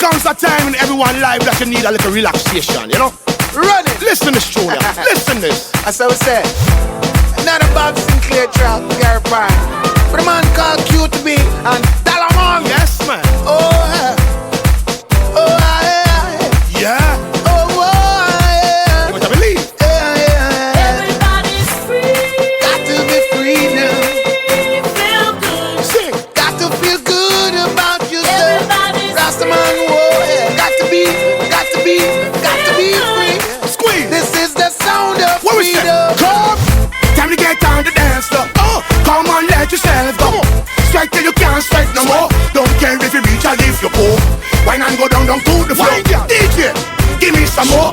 comes a time in everyone's life that you need a little relaxation, you know? Run it. Listen this, Junior. Listen this. That's how we say. Not a Bob Sinclair track, Gary Pine. But a man called QTB and Dalamon. Yes, man. Oh, yeah. Oh, yeah. Yeah. Oh, yeah. You want to believe? Everybody's free. Got to be free now. Feel good. Sing. Got to feel good about yourself. Everybody's Rastaman, whoa, yeah. Got to be free. Squeeze. This is the sound of What we say? freedom. Come. Time to get on the dance floor. Come on, let yourself go. Strike till you can't strike no more. Don't care if you reach or if you go. Wine and go down to the floor. DJ, give me some more.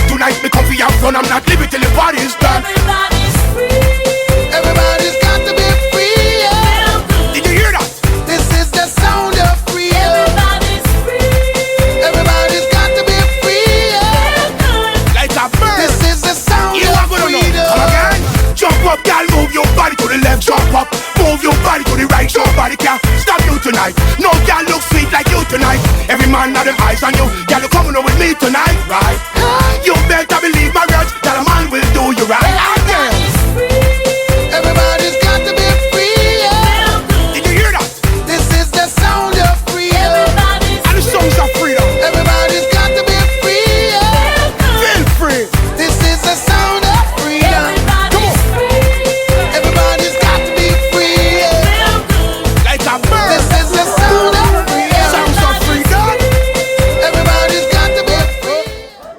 Tonight me come for your fun. I'm not leaving till the party's done. Everybody's free. Everybody's got to be free. Yeah. Feel good. Did you hear that? This is the sound of freedom. Everybody's free. Everybody's got to be free. Yeah. Feel good. Like a bird. This is the sound You of are gonna know. freedom. Come again. Jump up, girl, move your body to the left. Jump up, move your body to the right. Nobody can stop you tonight. No girl look sweet like you tonight. Every man have them eyes on you. Girl, you coming up with me tonight, right? You better believe